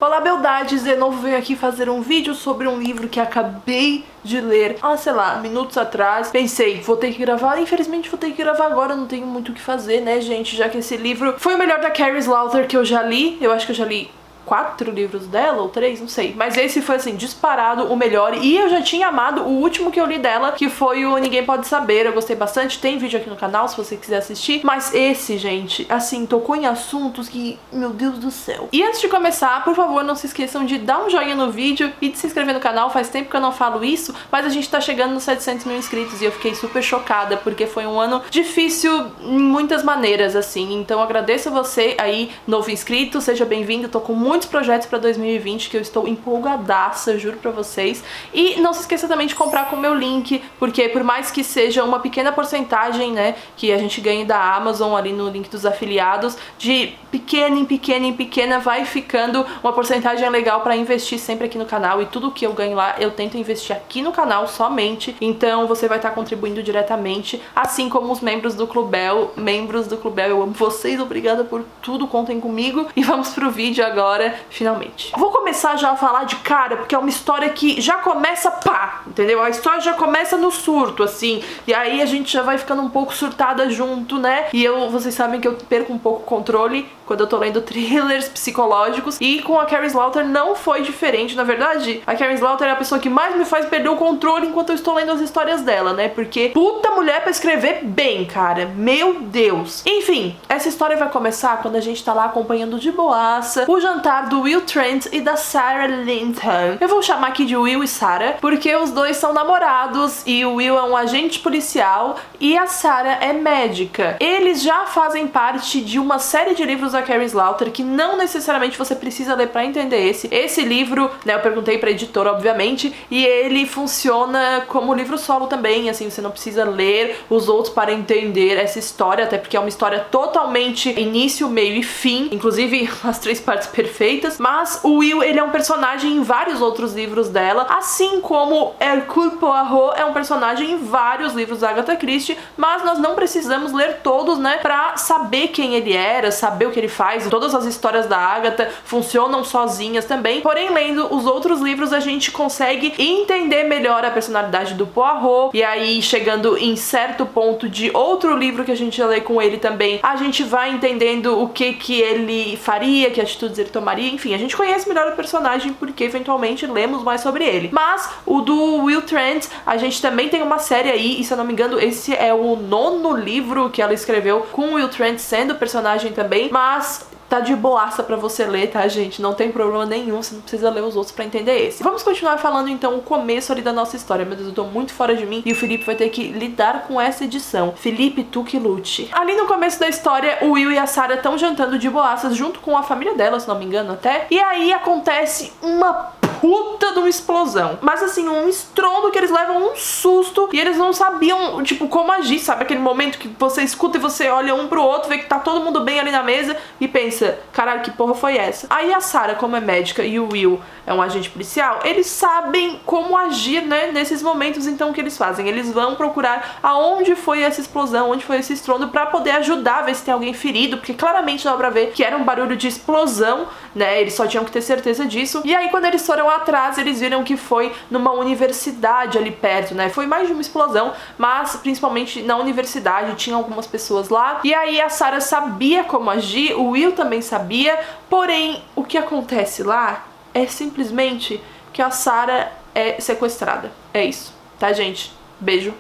Olá, beldades! De novo venho aqui fazer um vídeo sobre um livro que acabei de ler sei lá, minutos atrás. Pensei, vou ter que gravar, infelizmente vou ter que gravar agora, não tenho muito o que fazer, né, gente? Já que esse livro foi o melhor da Carrie Slaughter que eu já li. Eu acho que eu já li 4 livros dela, ou 3, não sei. Mas esse foi, assim, disparado o melhor. E eu já tinha amado o último que eu li dela, que foi o Ninguém Pode Saber. Eu gostei bastante, tem vídeo aqui no canal se você quiser assistir. Mas esse, gente, assim, tocou em assuntos que, meu Deus do céu. E antes de começar, por favor, não se esqueçam de dar um joinha no vídeo e de se inscrever no canal. Faz tempo que eu não falo isso, mas a gente tá chegando nos 700 mil inscritos e eu fiquei super chocada, porque foi um ano difícil em muitas maneiras, assim. Então agradeço a você aí, novo inscrito, seja bem-vindo. Tô com muitos projetos pra 2020 que eu estou empolgadaça, juro pra vocês. E não se esqueça também de comprar com o meu link, porque por mais que seja uma pequena porcentagem, né, que a gente ganhe da Amazon ali no link dos afiliados, de pequena em pequena em pequena vai ficando uma porcentagem legal pra investir sempre aqui no canal, e tudo que eu ganho lá eu tento investir aqui no canal somente. Então você vai estar contribuindo diretamente, assim como os membros do Clubel. Membros do Clubel, eu amo vocês, obrigada por tudo, contem comigo. E vamos pro vídeo agora, finalmente. Vou começar já a falar de cara, porque é uma história que já começa pá, entendeu? A história já começa no surto, assim, e aí a gente já vai ficando um pouco surtada junto, né? E vocês sabem que eu perco um pouco o controle quando eu tô lendo thrillers psicológicos, e com a Carrie Slaughter não foi diferente. Na verdade, a Carrie Slaughter é a pessoa que mais me faz perder o controle enquanto eu estou lendo as histórias dela, né? Porque puta mulher pra escrever bem, cara, meu Deus. Enfim, essa história vai começar quando a gente tá lá acompanhando de boaça o jantar do Will Trent e da Sarah Linton. Eu vou chamar aqui de Will e Sarah, porque os dois são namorados, e o Will é um agente policial e a Sarah é médica. Eles já fazem parte de uma série de livros da Carrie Slaughter que não necessariamente você precisa ler pra entender esse livro, né? Eu perguntei pra editora, obviamente, e ele funciona como livro solo também, assim, você não precisa ler os outros para entender essa história, até porque é uma história totalmente início, meio e fim, inclusive as 3 partes perfeitas. Mas o Will, ele é um personagem em vários outros livros dela, assim como Hercule Poirot é um personagem em vários livros da Agatha Christie, mas nós não precisamos ler todos, né, pra saber quem ele era, saber o que ele faz. Todas as histórias da Agatha funcionam sozinhas também, porém lendo os outros livros a gente consegue entender melhor a personalidade do Poirot, e aí chegando em certo ponto de outro livro que a gente já lê com ele também, a gente vai entendendo o que ele faria, que atitudes ele tomaria, enfim, a gente conhece melhor o personagem porque eventualmente lemos mais sobre ele. Mas o do Will Trent, a gente também tem uma série aí, e se eu não me engano esse é o 9º livro que ela escreveu com o Will Trent sendo personagem também, mas tá de boaça pra você ler, tá, gente? Não tem problema nenhum, você não precisa ler os outros pra entender esse. Vamos continuar falando, então, o começo ali da nossa história. Meu Deus, eu tô muito fora de mim e o Felipe vai ter que lidar com essa edição. Felipe, tu que lute. Ali no começo da história, o Will e a Sarah estão jantando de boaças junto com a família dela, se não me engano até. E aí acontece uma puta de uma explosão. Mas assim, um estrondo que eles levam um susto e eles não sabiam, tipo, como agir, sabe? Aquele momento que você escuta e você olha um pro outro, vê que tá todo mundo bem ali na mesa e pensa, caralho, que porra foi essa? Aí a Sarah, como é médica, e o Will é um agente policial, eles sabem como agir, né, nesses momentos. Então o que eles fazem? Eles vão procurar aonde foi essa explosão, onde foi esse estrondo, pra poder ajudar, ver se tem alguém ferido, porque claramente dá pra ver que era um barulho de explosão, né? Eles só tinham que ter certeza disso. E aí quando eles foram atrás, eles viram que foi numa universidade ali perto, né? Foi mais de uma explosão, mas principalmente na universidade, tinha algumas pessoas lá. E aí a Sarah sabia como agir, o Will também sabia, porém o que acontece lá é simplesmente que a Sarah é sequestrada. É isso, tá, gente? Beijo,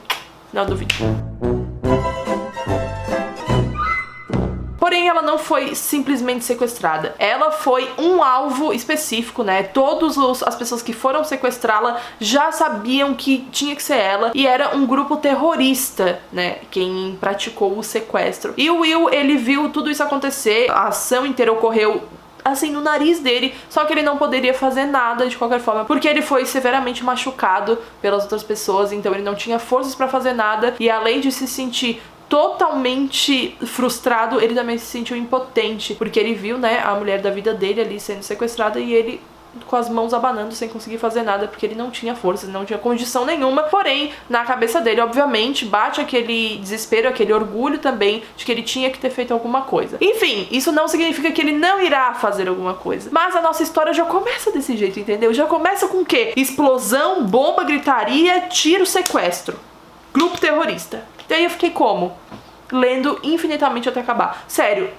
não duvide. Porém, ela não foi simplesmente sequestrada. Ela foi um alvo específico, né? Todas as pessoas que foram sequestrá-la já sabiam que tinha que ser ela. E era um grupo terrorista, né? Quem praticou o sequestro. E o Will, ele viu tudo isso acontecer. A ação inteira ocorreu assim, no nariz dele, só que ele não poderia fazer nada de qualquer forma, porque ele foi severamente machucado pelas outras pessoas, então ele não tinha forças pra fazer nada, e além de se sentir totalmente frustrado, ele também se sentiu impotente, porque ele viu, né, a mulher da vida dele ali sendo sequestrada e ele com as mãos abanando sem conseguir fazer nada, porque ele não tinha força, não tinha condição nenhuma. Porém, na cabeça dele, obviamente, bate aquele desespero, aquele orgulho também de que ele tinha que ter feito alguma coisa. Enfim, isso não significa que ele não irá fazer alguma coisa. Mas a nossa história já começa desse jeito, entendeu? Já começa com o quê? Explosão, bomba, gritaria, tiro, sequestro. Grupo terrorista. E aí eu fiquei como? Lendo infinitamente até acabar. Sério.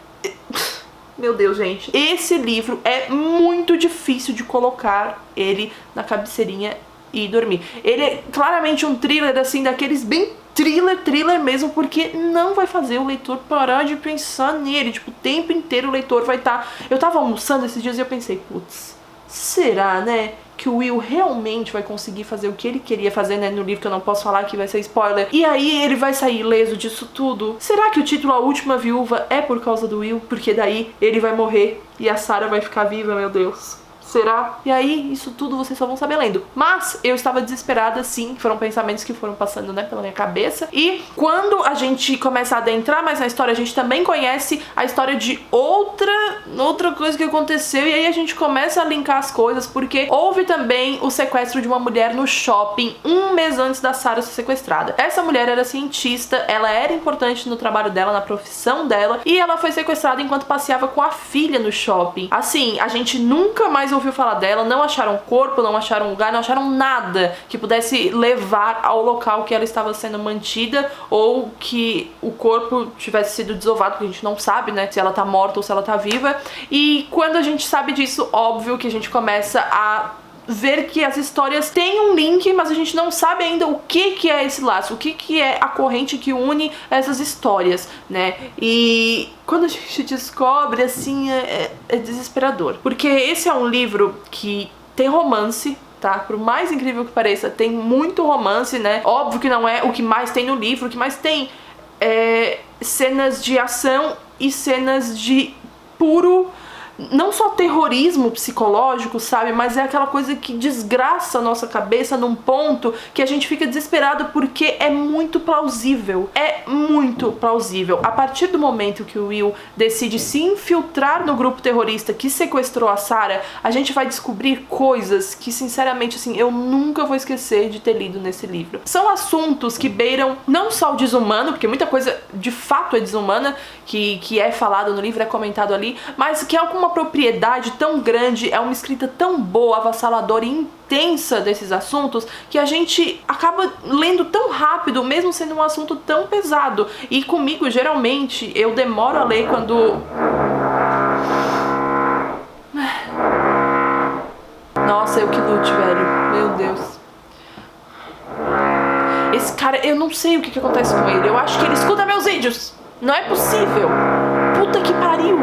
Meu Deus, gente. Esse livro é muito difícil de colocar ele na cabeceirinha e dormir. Ele é claramente um thriller, assim, daqueles bem thriller mesmo, porque não vai fazer o leitor parar de pensar nele. Tipo, o tempo inteiro o leitor vai estar... Eu tava almoçando esses dias e eu pensei, putz, será, né, que o Will realmente vai conseguir fazer o que ele queria fazer, né, no livro, que eu não posso falar, que vai ser spoiler, e aí ele vai sair ileso disso tudo? Será que o título A Última Viúva é por causa do Will? Porque daí ele vai morrer e a Sarah vai ficar viva, meu Deus. Será? E aí, isso tudo vocês só vão saber lendo. Mas eu estava desesperada, sim. Foram pensamentos que foram passando, né, pela minha cabeça. E quando a gente começa a adentrar mais na história, a gente também conhece a história de outra coisa que aconteceu. E aí a gente começa a linkar as coisas, porque houve também o sequestro de uma mulher no shopping 1 mês antes da Sarah ser sequestrada. Essa mulher era cientista, ela era importante no trabalho dela, na profissão dela, e ela foi sequestrada enquanto passeava com a filha no shopping. Assim, a gente nunca mais ouviu falar dela, não acharam corpo, não acharam lugar, não acharam nada que pudesse levar ao local que ela estava sendo mantida, ou que o corpo tivesse sido desovado, porque a gente não sabe, né, se ela tá morta ou se ela tá viva. E quando a gente sabe disso, óbvio que a gente começa a ver que as histórias têm um link, mas a gente não sabe ainda o que é esse laço, o que é a corrente que une essas histórias, né? E quando a gente descobre, assim, é desesperador. Porque esse é um livro que tem romance, tá? Por mais incrível que pareça, tem muito romance, né? Óbvio que não é o que mais tem no livro, o que mais tem é cenas de ação e cenas de puro... não só terrorismo psicológico, sabe? Mas é aquela coisa que desgraça a nossa cabeça num ponto que a gente fica desesperado, porque é muito plausível. É muito plausível. A partir do momento que o Will decide se infiltrar no grupo terrorista que sequestrou a Sarah, a gente vai descobrir coisas que, sinceramente, assim, eu nunca vou esquecer de ter lido nesse livro. São assuntos que beiram não só o desumano, porque muita coisa de fato é desumana, que é falado no livro, é comentado ali, mas que é alguma propriedade tão grande, é uma escrita tão boa, avassaladora e intensa desses assuntos, que a gente acaba lendo tão rápido, mesmo sendo um assunto tão pesado. E comigo, geralmente, eu demoro a ler quando... Nossa, eu que lute, velho. Meu Deus. Esse cara, eu não sei o que acontece com ele. Eu acho que ele escuta meus vídeos. Não é possível. Puta que pariu.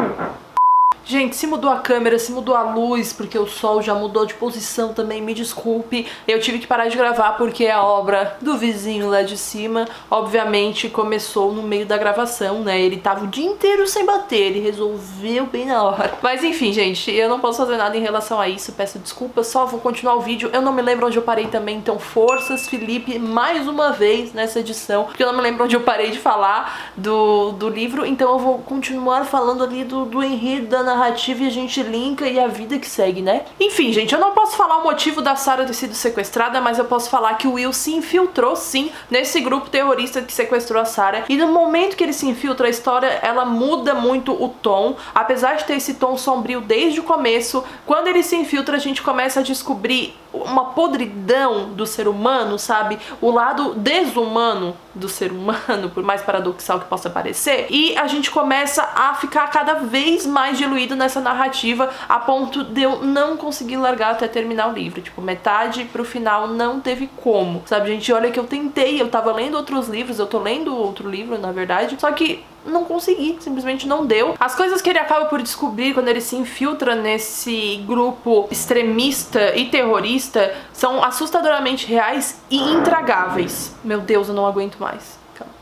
Gente, se mudou a câmera, se mudou a luz, porque o sol já mudou de posição também, me desculpe. Eu tive que parar de gravar porque a obra do vizinho lá de cima, obviamente, começou no meio da gravação, né? Ele tava o dia inteiro sem bater, ele resolveu bem na hora. Mas enfim, gente, eu não posso fazer nada em relação a isso, peço desculpas, só vou continuar o vídeo. Eu não me lembro onde eu parei também, então forças, Felipe, mais uma vez nessa edição, porque eu não me lembro onde eu parei de falar do livro, então eu vou continuar falando ali do enredo, da narrativa, e a gente linka e a vida que segue, né? Enfim, gente, eu não posso falar o motivo da Sarah ter sido sequestrada, mas eu posso falar que o Will se infiltrou, sim, nesse grupo terrorista que sequestrou a Sarah. E no momento que ele se infiltra, a história, ela muda muito o tom. Apesar de ter esse tom sombrio desde o começo, quando ele se infiltra, a gente começa a descobrir uma podridão do ser humano, sabe? O lado desumano do ser humano, por mais paradoxal que possa parecer. E a gente começa a ficar cada vez mais diluído nessa narrativa, a ponto de eu não conseguir largar até terminar o livro. Tipo, metade pro final não teve como, sabe, gente? Olha que eu tentei, eu tava lendo outros livros, eu tô lendo outro livro, na verdade, só que não consegui, simplesmente não deu. As coisas que ele acaba por descobrir quando ele se infiltra nesse grupo extremista e terrorista são assustadoramente reais e intragáveis. Meu Deus, eu não aguento mais. Calma.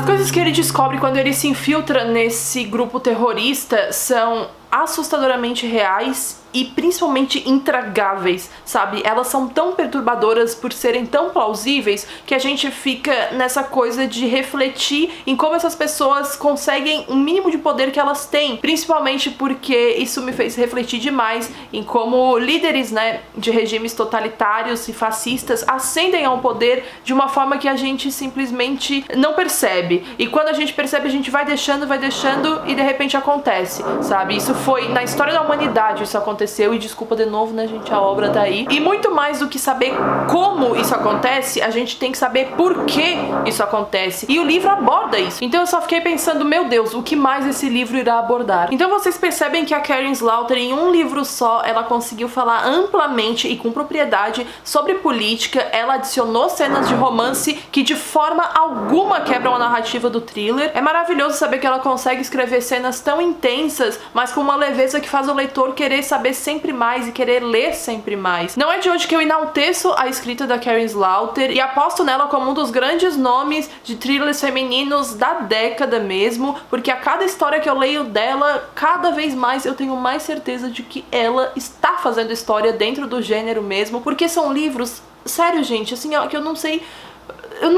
As coisas que ele descobre quando ele se infiltra nesse grupo terrorista são assustadoramente reais e principalmente intragáveis, sabe? Elas são tão perturbadoras por serem tão plausíveis que a gente fica nessa coisa de refletir em como essas pessoas conseguem um mínimo de poder que elas têm, principalmente porque isso me fez refletir demais em como líderes, né, de regimes totalitários e fascistas ascendem ao poder de uma forma que a gente simplesmente não percebe. E quando a gente percebe, a gente vai deixando e de repente acontece, sabe? Isso foi na história da humanidade, isso aconteceu, e desculpa de novo, né, gente, a obra tá aí. E muito mais do que saber como isso acontece, a gente tem que saber por que isso acontece. E o livro aborda isso. Então eu só fiquei pensando, meu Deus, o que mais esse livro irá abordar? Então vocês percebem que a Karin Slaughter, em um livro só, ela conseguiu falar amplamente e com propriedade sobre política. Ela adicionou cenas de romance que de forma alguma quebram a narrativa do thriller. É maravilhoso saber que ela consegue escrever cenas tão intensas, mas com uma leveza que faz o leitor querer saber sempre mais e querer ler sempre mais. Não é de hoje que eu enalteço a escrita da Karin Slaughter e aposto nela como um dos grandes nomes de thrillers femininos da década mesmo, porque a cada história que eu leio dela, cada vez mais eu tenho mais certeza de que ela está fazendo história dentro do gênero mesmo, porque são livros, sério gente, assim, ó, que eu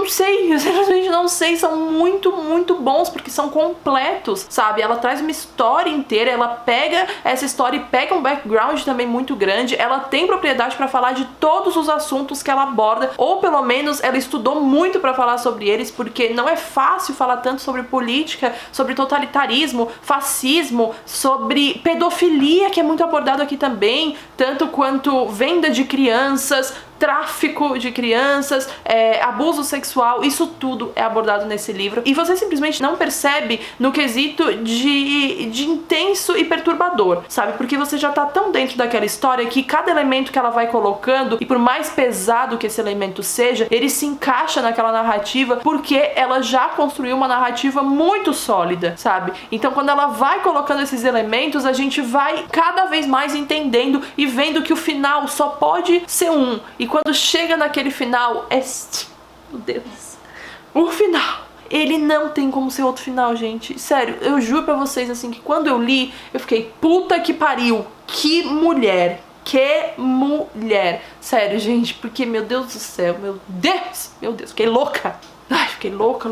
simplesmente não sei, são muito bons, porque são completos, sabe? Ela traz uma história inteira, ela pega essa história e pega um background também muito grande, ela tem propriedade pra falar de todos os assuntos que ela aborda, ou pelo menos ela estudou muito pra falar sobre eles, porque não é fácil falar tanto sobre política, sobre totalitarismo, fascismo, sobre pedofilia, que é muito abordado aqui também, tanto quanto venda de crianças, tráfico de crianças, abuso sexual, isso tudo é abordado nesse livro. E você simplesmente não percebe no quesito de intenso e perturbador, sabe? Porque você já tá tão dentro daquela história que cada elemento que ela vai colocando, e por mais pesado que esse elemento seja, ele se encaixa naquela narrativa porque ela já construiu uma narrativa muito sólida, sabe? Então quando ela vai colocando esses elementos, a gente vai cada vez mais entendendo e vendo que o final só pode ser um. E quando chega naquele final, meu Deus, o final, ele não tem como ser outro final, gente. Sério, eu juro pra vocês, assim, que quando eu li, eu fiquei, puta que pariu, que mulher. Sério, gente, porque, meu Deus do céu, meu Deus, fiquei louca. Ai, fiquei louca.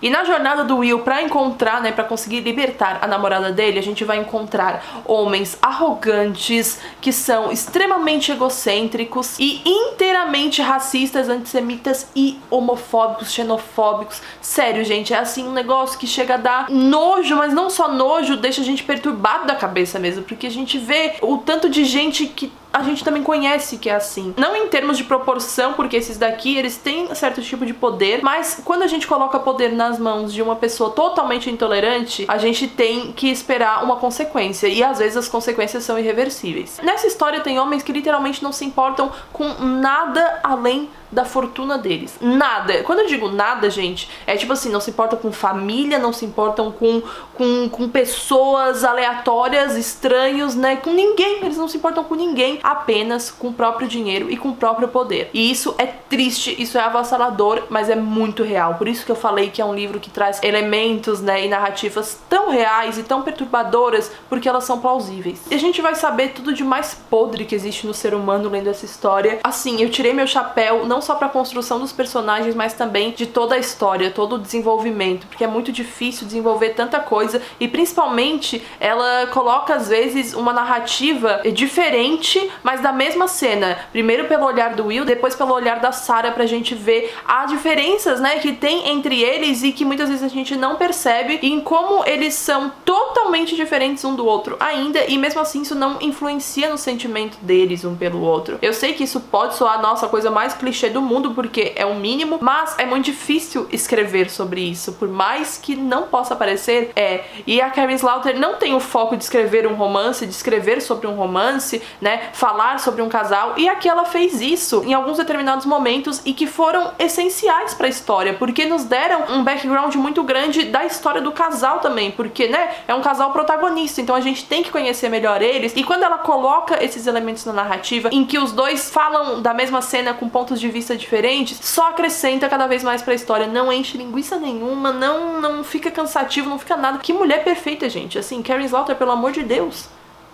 E na jornada do Will pra encontrar, né, pra conseguir libertar a namorada dele, a gente vai encontrar homens arrogantes, que são extremamente egocêntricos e inteiramente racistas, antissemitas e homofóbicos, xenofóbicos. Sério, gente, é assim um negócio que chega a dar nojo, mas não só nojo, deixa a gente perturbado da cabeça mesmo, porque a gente vê o tanto de gente que a gente também conhece que é assim. Não em termos de proporção, porque esses daqui, eles têm certo tipo de poder, mas quando a gente coloca poder nas mãos de uma pessoa totalmente intolerante, a gente tem que esperar uma consequência, e às vezes as consequências são irreversíveis. Nessa história tem homens que literalmente não se importam com nada além da fortuna deles. Nada. Quando eu digo nada, gente, é tipo assim, não se importam com família, não se importam com pessoas aleatórias, estranhos, né? Com ninguém. Eles não se importam com ninguém, apenas com o próprio dinheiro e com o próprio poder. E isso é triste, isso é avassalador, mas é muito real. Por isso que eu falei que é um livro que traz elementos, né, e narrativas tão reais e tão perturbadoras, porque elas são plausíveis. E a gente vai saber tudo de mais podre que existe no ser humano lendo essa história. Assim, eu tirei meu chapéu, não só pra construção dos personagens, mas também de toda a história, todo o desenvolvimento, porque é muito difícil desenvolver tanta coisa, e principalmente ela coloca às vezes uma narrativa diferente, mas da mesma cena, primeiro pelo olhar do Will, depois pelo olhar da Sarah, pra gente ver as diferenças, né, que tem entre eles e que muitas vezes a gente não percebe, e em como eles são totalmente diferentes um do outro ainda, e mesmo assim isso não influencia no sentimento deles um pelo outro. Eu sei que isso pode soar, nossa, a coisa mais clichê do mundo, porque é o mínimo, mas é muito difícil escrever sobre isso, por mais que não possa parecer, e a Karin Slaughter não tem o foco de escrever um romance, de escrever sobre um romance, né, falar sobre um casal, e aqui ela fez isso em alguns determinados momentos e que foram essenciais pra história, porque nos deram um background muito grande da história do casal também, porque, né, é um casal protagonista, então a gente tem que conhecer melhor eles, e quando ela coloca esses elementos na narrativa, em que os dois falam da mesma cena com pontos de vista vista diferentes, só acrescenta cada vez mais pra história. Não enche linguiça nenhuma, não fica cansativo, não fica nada. Que mulher perfeita, gente. Assim, Karen Slaughter, pelo amor de Deus,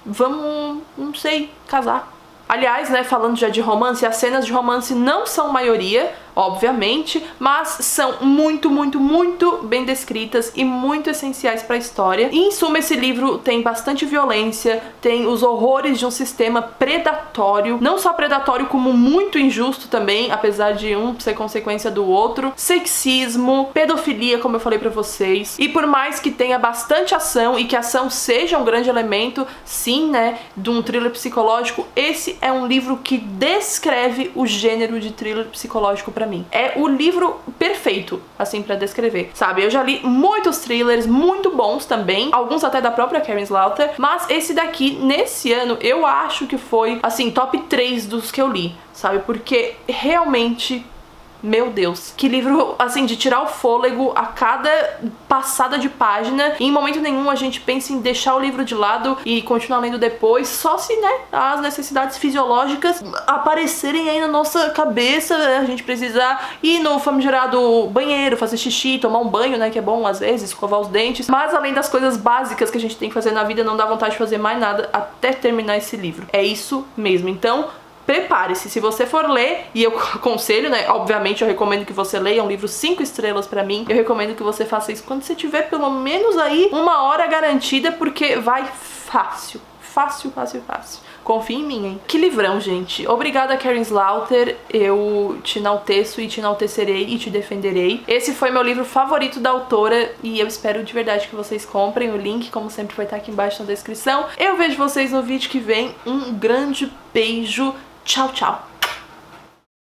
vamos, não sei, casar. Aliás, né, falando já de romance, as cenas de romance não são maioria, obviamente, mas são muito, muito, muito bem descritas e muito essenciais para a história. E, em suma, esse livro tem bastante violência, tem os horrores de um sistema predatório, não só predatório como muito injusto também, apesar de um ser consequência do outro, sexismo, pedofilia, como eu falei pra vocês. E por mais que tenha bastante ação e que a ação seja um grande elemento, sim, né, de um thriller psicológico, esse é um livro que descreve o gênero de thriller psicológico pra mim. É o livro perfeito, assim, pra descrever, sabe? Eu já li muitos thrillers muito bons também, alguns até da própria Karen Slaughter, mas esse daqui, nesse ano, eu acho que foi, assim, top 3 dos que eu li, sabe? Porque realmente... Meu Deus, que livro, assim, de tirar o fôlego a cada passada de página. E em momento nenhum a gente pensa em deixar o livro de lado e continuar lendo depois, só se, né, as necessidades fisiológicas aparecerem aí na nossa cabeça, a gente precisar ir no famigerado banheiro, fazer xixi, tomar um banho, né, que é bom às vezes, escovar os dentes. Mas além das coisas básicas que a gente tem que fazer na vida, não dá vontade de fazer mais nada até terminar esse livro. É isso mesmo, então... Prepare-se, se você for ler, e eu aconselho, né, obviamente eu recomendo que você leia, é um livro 5 estrelas pra mim, eu recomendo que você faça isso quando você tiver pelo menos aí 1 hora garantida, porque vai fácil, fácil, fácil, fácil. Confia em mim, hein? Que livrão, gente. Obrigada, Karen Slaughter. Eu te enalteço e te enaltecerei e te defenderei. Esse foi meu livro favorito da autora e eu espero de verdade que vocês comprem. O link, como sempre, vai estar aqui embaixo na descrição. Eu vejo vocês no vídeo que vem. Um grande beijo. Tchau, tchau.